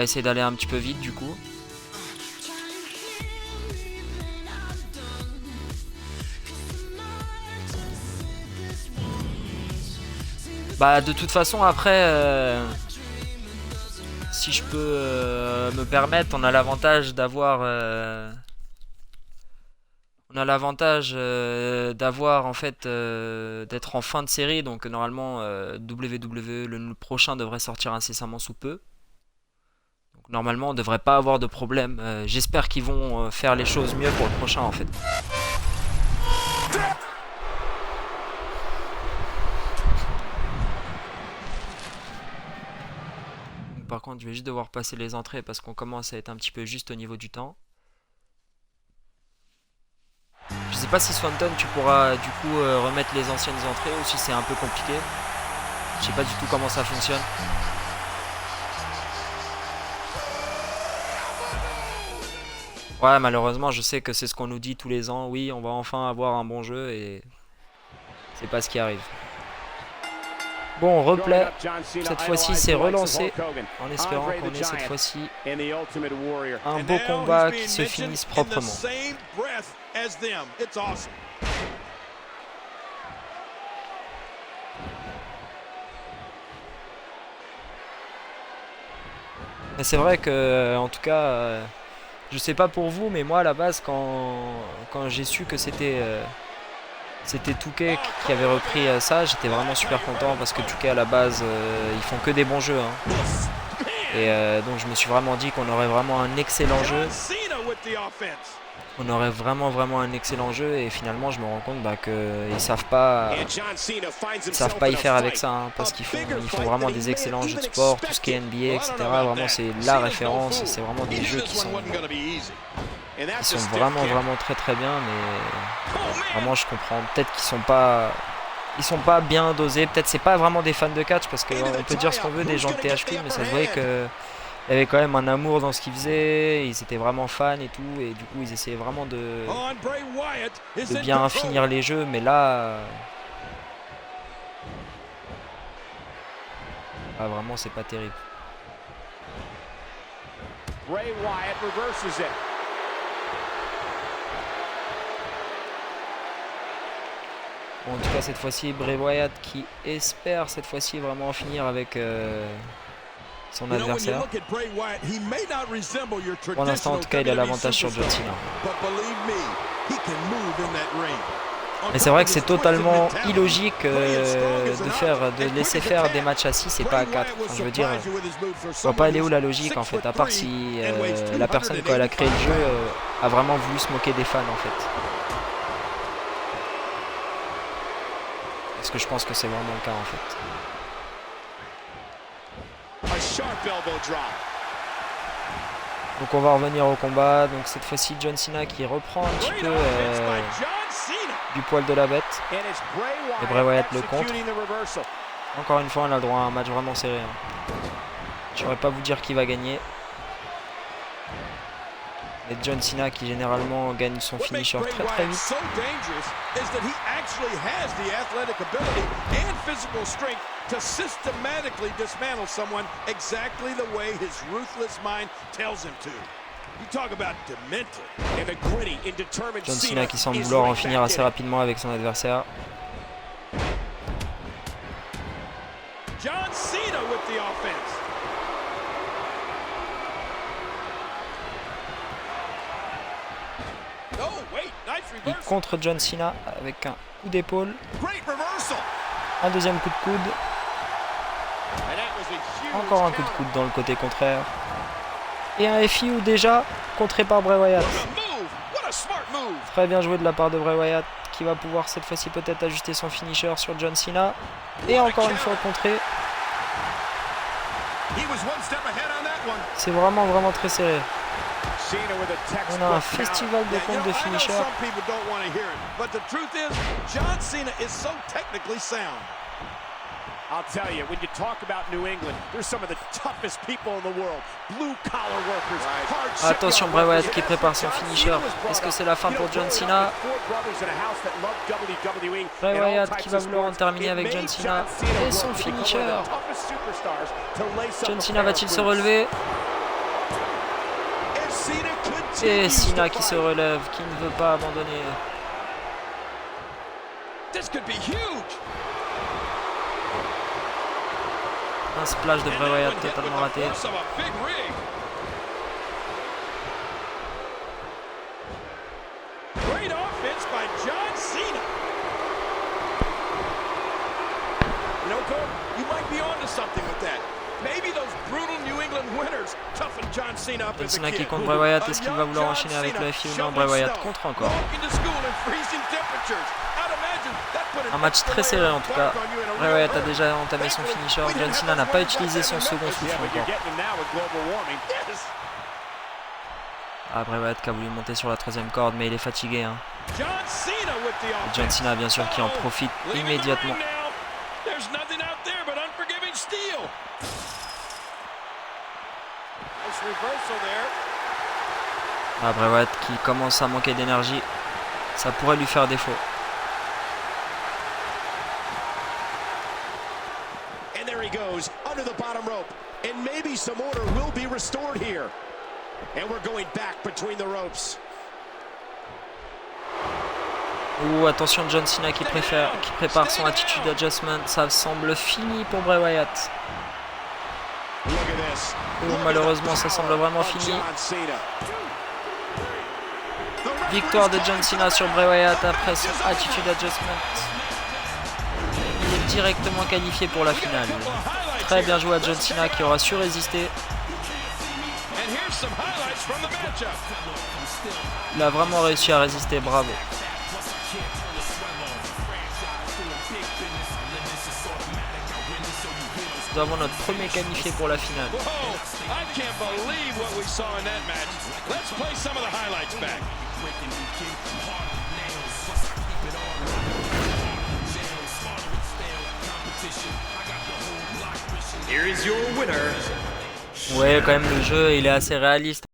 va essayer d'aller un petit peu vite du coup. Bah de toute façon après, si je peux me permettre, on a l'avantage d'avoir d'avoir en fait d'être en fin de série, donc normalement WWE le prochain devrait sortir incessamment sous peu. Donc normalement on devrait pas avoir de problème. J'espère qu'ils vont faire les choses mieux pour le prochain en fait. Donc, par contre je vais juste devoir passer les entrées parce qu'on commence à être un petit peu juste au niveau du temps. Je sais pas si Swanton tu pourras du coup remettre les anciennes entrées ou si c'est un peu compliqué. Je sais pas du tout comment ça fonctionne. Ouais, malheureusement, je sais que c'est ce qu'on nous dit tous les ans. Oui, on va enfin avoir un bon jeu et c'est pas ce qui arrive. Bon, replay. Cette fois-ci, c'est relancé en espérant qu'on ait cette fois-ci un beau combat qui se finisse proprement. Mais c'est vrai que, en tout cas, je sais pas pour vous, mais moi à la base, quand j'ai su que c'était 2K qui avait repris ça, j'étais vraiment super content parce que 2K à la base, ils font que des bons jeux. Hein. Et donc je me suis vraiment dit qu'on aurait vraiment un excellent jeu. On aurait vraiment un excellent jeu et finalement je me rends compte qu'ils savent pas y faire avec ça hein, parce qu'ils font vraiment des excellents jeux de sport, tout ce qui est NBA, etc. Vraiment c'est la référence, c'est vraiment des jeux qui sont vraiment très bien, mais vraiment je comprends peut-être qu'ils sont pas bien dosés, peut-être c'est pas vraiment des fans de catch parce qu'on peut dire ce qu'on veut des gens de THQ, mais ça se voyait que il y avait quand même un amour dans ce qu'ils faisaient, ils étaient vraiment fans et tout, et du coup ils essayaient vraiment de bien finir les jeux, mais là vraiment c'est pas terrible. Bray Wyatt reverses it. Bon, en tout cas cette fois-ci Bray Wyatt qui espère cette fois-ci vraiment en finir avec son adversaire. Pour l'instant en tout cas il a l'avantage sur John Cena. Mais c'est vrai que c'est totalement illogique de laisser faire des matchs à 6 et pas à 4. Enfin, je veux dire, on va pas aller où la logique en fait, à part si la personne quand elle a créé le jeu a vraiment voulu se moquer des fans en fait. Parce que je pense que c'est vraiment le cas en fait. Donc on va revenir au combat. Donc cette fois-ci John Cena qui reprend un petit peu du poil de la bête. Et Bray Wyatt le contre. Encore une fois on a le droit à un match vraiment serré. Hein. Je ne saurais pas vous dire qui va gagner. Et John Cena qui généralement gagne son finisher très vite. John Cena qui semble vouloir en finir assez rapidement avec son adversaire. John Cena with the offense. Il contre John Cena avec un coup d'épaule. Un deuxième coup de coude. Encore un coup de coude dans le côté contraire. Et un FIU déjà contré par Bray Wyatt. Très bien joué de la part de Bray Wyatt qui va pouvoir cette fois-ci peut-être ajuster son finisher sur John Cena. Et encore une fois contré. C'est vraiment très serré. On a un festival de comptes de finishers. I'll tell you, when you talk about New England, they're some of the toughest people in the world. Blue collar workers. Attention, Bray Wyatt qui prépare son finisher. Est-ce que c'est la fin pour John Cena? Bray Wyatt qui va vouloir en terminer avec John Cena. Et son finisher. John Cena va-t-il se relever? Et Cena qui se relève, qui ne veut pas abandonner. Un splash de Bray Wyatt totalement raté. Great offense by John Cena. You know, Cole, you might be onto something with that. Maybe those brutal New England winters toughened John Cena up as a Cena qui kid. contre Bray Wyatt, est-ce qu'il va vouloir enchaîner avec le FU? Non, Bray Wyatt contre encore. Un match très serré en tout cas. Bray Wyatt a déjà entamé son finisher. John Cena n'a pas utilisé son second souffle encore. Ah, Bray Wyatt qui a voulu monter sur la troisième corde, mais il est fatigué. Hein. Et John Cena bien sûr qui en profite immédiatement. Ah, Bray Wyatt qui commence à manquer d'énergie. Ça pourrait lui faire défaut. And there he goes under the bottom rope. And maybe some order will be restored here. And we're going back between the ropes. Ouh, attention John Cena qui prépare son attitude adjustment. Ça semble fini pour Bray Wyatt. Ouh, malheureusement ça semble vraiment fini. Victoire de John Cena sur Bray Wyatt après son attitude adjustment. Il est directement qualifié pour la finale. Très bien joué à John Cena qui aura su résister. Il a vraiment réussi à résister, bravo. Nous avons notre premier qualifié pour la finale. Ouais, quand même le jeu il est assez réaliste.